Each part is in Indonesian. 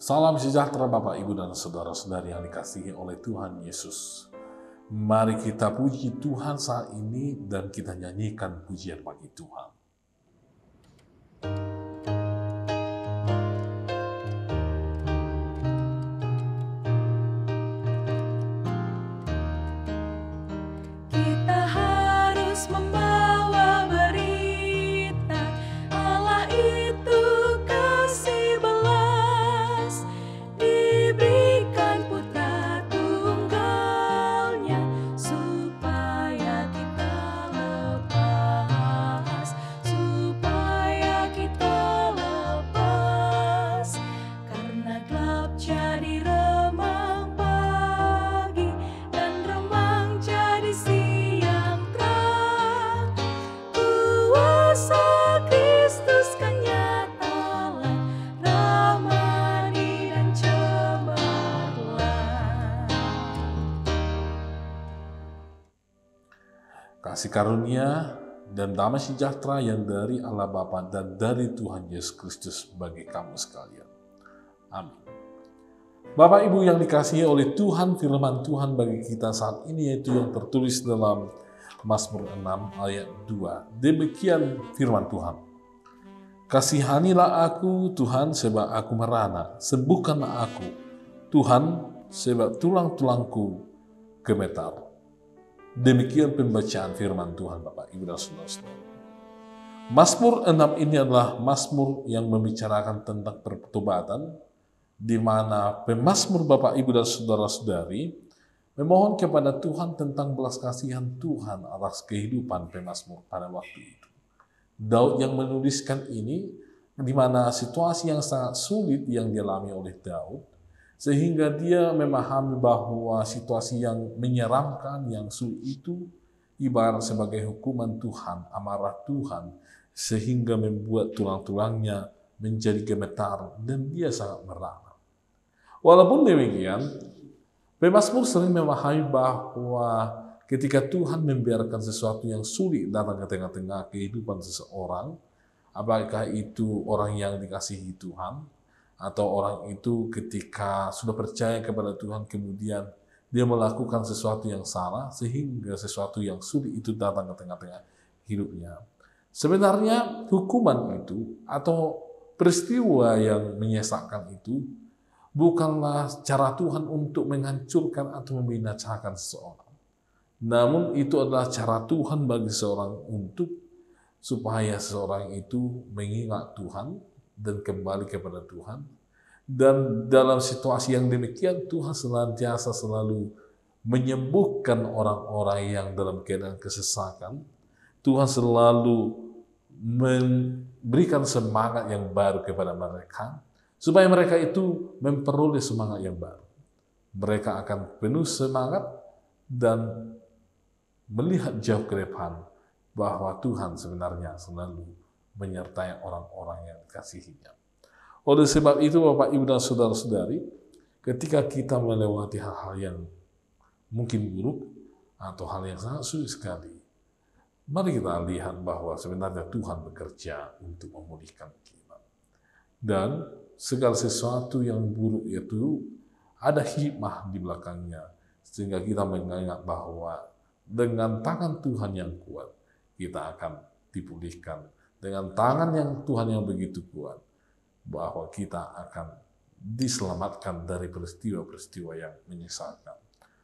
Salam sejahtera Bapak, Ibu, dan Saudara-saudari yang dikasihi oleh Tuhan Yesus. Mari kita puji Tuhan saat ini dan kita nyanyikan pujian bagi Tuhan. Kita harus membawa berita, Allah itu kasih belas, diberikan putra tunggalnya, supaya kita lepas, karena gelap jadi remang pagi, dan remang jadi siang terang. Kuasa Kristus kan nyatalah, ramani dan cemerlang. Kasih karunia dan damai sejahtera yang dari Allah Bapa dan dari Tuhan Yesus Kristus bagi kamu sekalian. Amin. Bapak Ibu yang dikasihi oleh Tuhan, firman Tuhan bagi kita saat ini yaitu yang tertulis dalam Mazmur 6 ayat 2. Demikian firman Tuhan. Kasihanilah aku Tuhan sebab aku merana, sembuhkanlah aku Tuhan sebab tulang-tulangku gemetar. Demikian pembacaan firman Tuhan Bapak Ibu dan Saudara-saudara. Mazmur 6 ini adalah mazmur yang membicarakan tentang pertobatan, di mana pemazmur Bapak Ibu dan Saudara-saudari memohon kepada Tuhan tentang belas kasihan Tuhan atas kehidupan pemazmur pada waktu itu. Daud yang menuliskan ini, di mana situasi yang sangat sulit yang dialami oleh Daud, sehingga dia memahami bahwa situasi yang menyeramkan, yang sulit itu ibarat sebagai hukuman Tuhan, amarah Tuhan, sehingga membuat tulang-tulangnya menjadi gemetar dan dia sangat merana. Walaupun demikian, pemazmur sering memahami bahwa ketika Tuhan membiarkan sesuatu yang sulit datang ke tengah-tengah kehidupan seseorang, apakah itu orang yang dikasihi Tuhan, atau orang itu ketika sudah percaya kepada Tuhan kemudian dia melakukan sesuatu yang salah sehingga sesuatu yang sulit itu datang ke tengah-tengah hidupnya. Sebenarnya hukuman itu atau peristiwa yang menyesakkan itu bukanlah cara Tuhan untuk menghancurkan atau membinasakan seseorang. Namun itu adalah cara Tuhan bagi seorang untuk supaya seseorang itu mengingat Tuhan dan kembali kepada Tuhan. Dan dalam situasi yang demikian Tuhan senantiasa selalu menyembuhkan orang-orang yang dalam keadaan kesesakan. Tuhan selalu memberikan semangat yang baru kepada mereka, supaya mereka itu memperoleh semangat yang baru. Mereka akan penuh semangat dan melihat jauh ke depan bahwa Tuhan sebenarnya selalu menyertai orang-orang yang dikasihinya. Oleh sebab itu Bapak Ibu dan Saudara-saudari, ketika kita melewati hal-hal yang mungkin buruk atau hal yang sangat sulit sekali, mari kita lihat bahwa sebenarnya Tuhan bekerja untuk memulihkan kita. Dan segala sesuatu yang buruk itu ada hikmah di belakangnya, sehingga kita mengingat bahwa dengan tangan Tuhan yang kuat, kita akan dipulihkan. Dengan tangan yang Tuhan yang begitu kuat, bahwa kita akan diselamatkan dari peristiwa-peristiwa yang menyesalkan.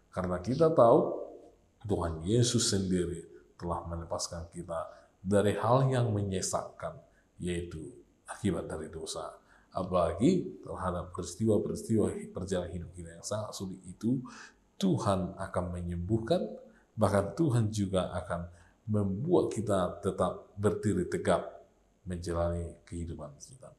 Karena kita tahu Tuhan Yesus sendiri telah melepaskan kita dari hal yang menyesakkan, yaitu akibat dari dosa. Apalagi terhadap peristiwa-peristiwa perjalanan hidup kita yang sangat sulit itu, Tuhan akan menyembuhkan, bahkan Tuhan juga akan membuat kita tetap berdiri tegap menjalani kehidupan kita.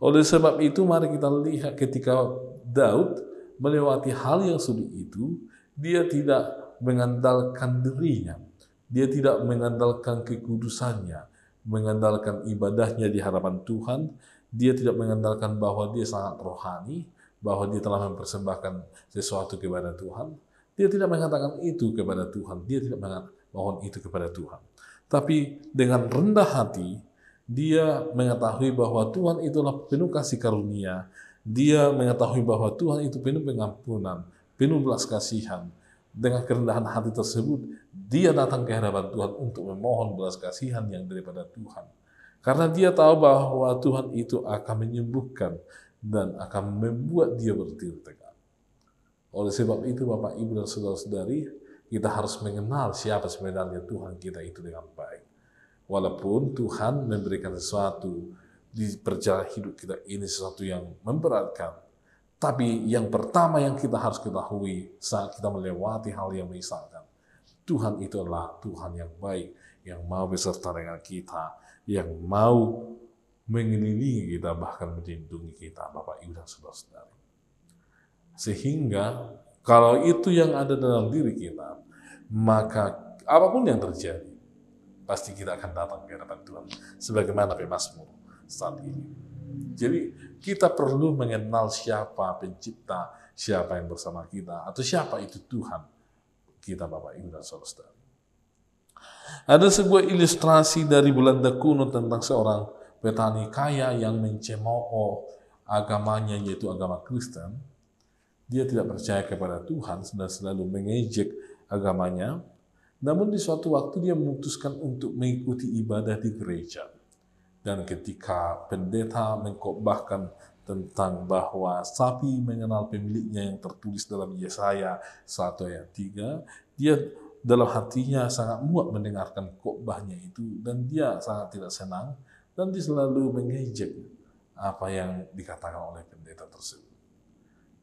Oleh sebab itu mari kita lihat ketika Daud melewati hal yang sulit itu, dia tidak mengandalkan dirinya, dia tidak mengandalkan kekudusannya, mengandalkan ibadahnya di hadapan Tuhan, dia tidak mengandalkan bahwa dia sangat rohani, bahwa dia telah mempersembahkan sesuatu kepada Tuhan. Dia tidak mengatakan itu kepada Tuhan, dia tidak mohon itu kepada Tuhan. Tapi dengan rendah hati, dia mengetahui bahwa Tuhan itulah penuh kasih karunia, dia mengetahui bahwa Tuhan itu penuh pengampunan, penuh belas kasihan. Dengan kerendahan hati tersebut, dia datang ke hadapan Tuhan untuk memohon belas kasihan yang daripada Tuhan. Karena dia tahu bahwa Tuhan itu akan menyembuhkan dan akan membuat dia berdiri tegak. Oleh sebab itu, Bapak, Ibu, dan saudara-saudari, kita harus mengenal siapa sebenarnya Tuhan kita itu dengan baik. Walaupun Tuhan memberikan sesuatu di perjalanan hidup kita ini, sesuatu yang memberatkan, tapi yang pertama yang kita harus ketahui saat kita melewati hal yang menyesalkan, Tuhan itu adalah Tuhan yang baik, yang mau beserta dengan kita, yang mau mengelilingi kita, bahkan melindungi kita, Bapak, Ibu, dan saudara-saudari. Sehingga kalau itu yang ada dalam diri kita, maka apapun yang terjadi, pasti kita akan datang ke hadapan Tuhan. Sebagaimana pemazmur saat ini. Jadi kita perlu mengenal siapa pencipta, siapa yang bersama kita, atau siapa itu Tuhan kita, Bapak, Ibu, dan saudara-saudari. Ada sebuah ilustrasi dari Belanda kuno tentang seorang petani kaya yang mencemooh agamanya, yaitu agama Kristen. Dia tidak percaya kepada Tuhan dan selalu mengejek agamanya. Namun di suatu waktu dia memutuskan untuk mengikuti ibadah di gereja. Dan ketika pendeta mengkhotbahkan tentang bahwa sapi mengenal pemiliknya yang tertulis dalam Yesaya 1 ayat 3, dia dalam hatinya sangat muak mendengarkan khotbahnya itu, dan dia sangat tidak senang, dan dia selalu mengejek apa yang dikatakan oleh pendeta tersebut.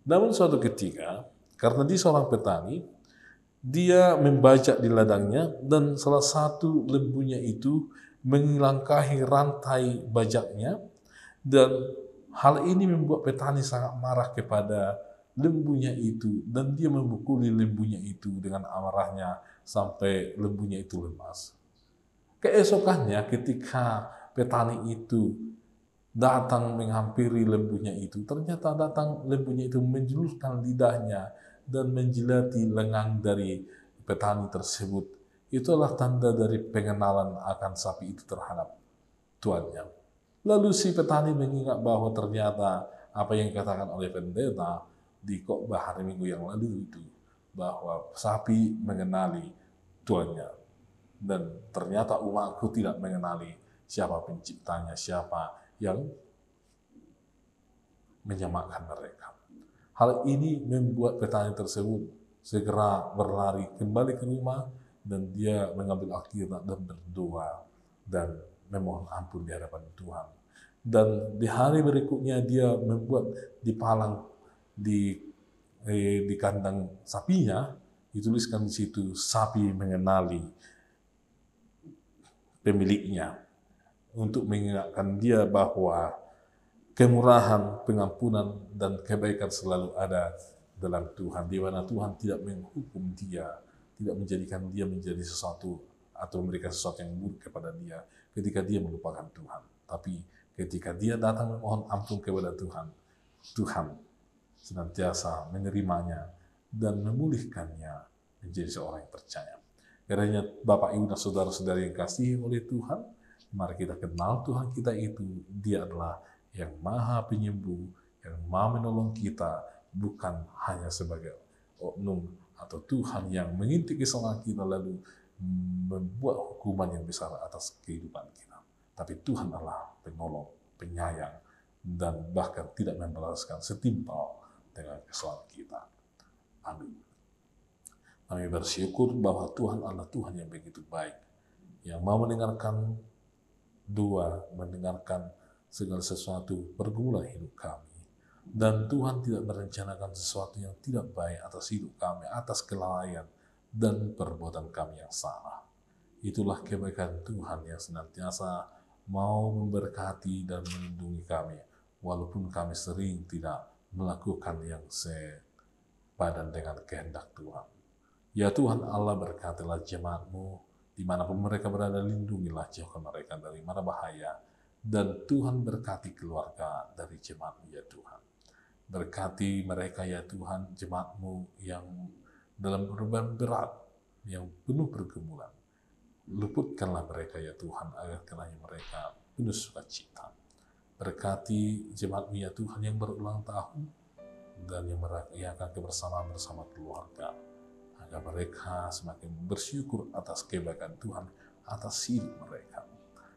Namun suatu ketika, karena dia seorang petani, dia membajak di ladangnya, dan salah satu lembunya itu melangkahi rantai bajaknya, dan hal ini membuat petani sangat marah kepada lembunya itu, dan dia memukuli lembunya itu dengan amarahnya sampai lembunya itu lemas. Keesokannya ketika petani itu datang menghampiri lembunya itu, ternyata lembunya itu menjulurkan lidahnya dan menjilati lengan dari petani tersebut. Itulah tanda dari pengenalan akan sapi itu terhadap tuannya. Lalu si petani mengingat bahwa ternyata apa yang dikatakan oleh pendeta di khotbah hari Minggu yang lalu itu, bahwa sapi mengenali tuannya. Dan ternyata umatku tidak mengenali siapa penciptanya, siapa yang menyamakan mereka. Hal ini membuat petani tersebut segera berlari kembali ke rumah, dan dia mengambil Alkitab dan berdoa dan memohon ampun di hadapan Tuhan. Dan di hari berikutnya dia membuat dipalang di kandang sapinya, dituliskan di situ, sapi mengenali pemiliknya, untuk mengingatkan dia bahwa kemurahan, pengampunan, dan kebaikan selalu ada dalam Tuhan, di mana Tuhan tidak menghukum dia, tidak menjadikan dia menjadi sesuatu atau memberikan sesuatu yang buruk kepada dia ketika dia melupakan Tuhan. Tapi ketika dia datang memohon ampun kepada Tuhan, Tuhan senantiasa menerimanya dan memulihkannya menjadi seorang yang percaya. Karena Bapak, Ibu, dan saudara-saudari yang kasih oleh Tuhan, mari kita kenal Tuhan kita itu. Dia adalah yang Maha Penyembuh, yang Maha menolong kita, bukan hanya sebagai oknum atau Tuhan yang mengintip kesalahan kita lalu membuat hukuman yang besar atas kehidupan kita. Tapi Tuhan adalah penolong, penyayang, dan bahkan tidak membalaskan setimpal dengan kesalahan kita. Amin. Kami bersyukur bahwa Tuhan adalah Tuhan yang begitu baik, yang mau mendengarkan doa, mendengarkan segala sesuatu pergumulan hidup kami. Dan Tuhan tidak merencanakan sesuatu yang tidak baik atas hidup kami, atas kelalaian dan perbuatan kami yang salah. Itulah kebaikan Tuhan yang senantiasa mau memberkati dan melindungi kami, walaupun kami sering tidak melakukan yang sepadan dengan kehendak Tuhan. Ya Tuhan Allah, berkatilah jemaat-Mu, dimanapun mereka berada, lindungilah, jauhkan mereka dari mara bahaya, dan Tuhan berkati keluarga dari jemaat-Mu ya Tuhan. Berkati mereka ya Tuhan, jemaat-Mu yang dalam beban berat, yang penuh pergumulan. Luputkanlah mereka ya Tuhan, agar kiranya mereka penuh sukacita. Berkati jemaat-Mu ya Tuhan yang berulang tahun dan yang merayakan kebersamaan bersama keluarga, agar mereka semakin bersyukur atas kebaikan Tuhan atas hidup mereka.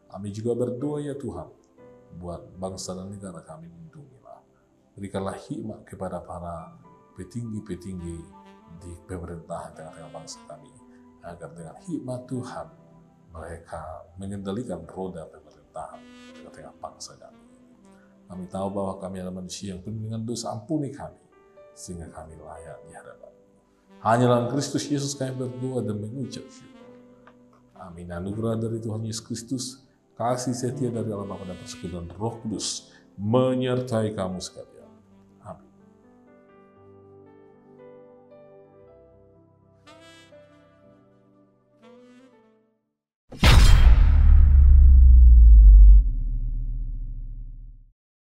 Kami juga berdoa ya Tuhan, buat bangsa dan negara kami, lindungilah. Berikanlah hikmat kepada para petinggi-petinggi di pemerintahan tengah-tengah bangsa kami, agar dengan hikmat Tuhan mereka mengendalikan roda pemerintahan tengah-tengah bangsa kami. Kami tahu bahwa kami adalah manusia yang penuh dengan dosa, ampuni kami, sehingga kami layak di hadapan. Hanya dalam Kristus Yesus kami berdoa dan mengucap syukur. Amin. Anugerah dari Tuhan Yesus Kristus, kasih setia dari Allah Bapa dan persekutuan Roh Kudus menyertai kamu sekalian.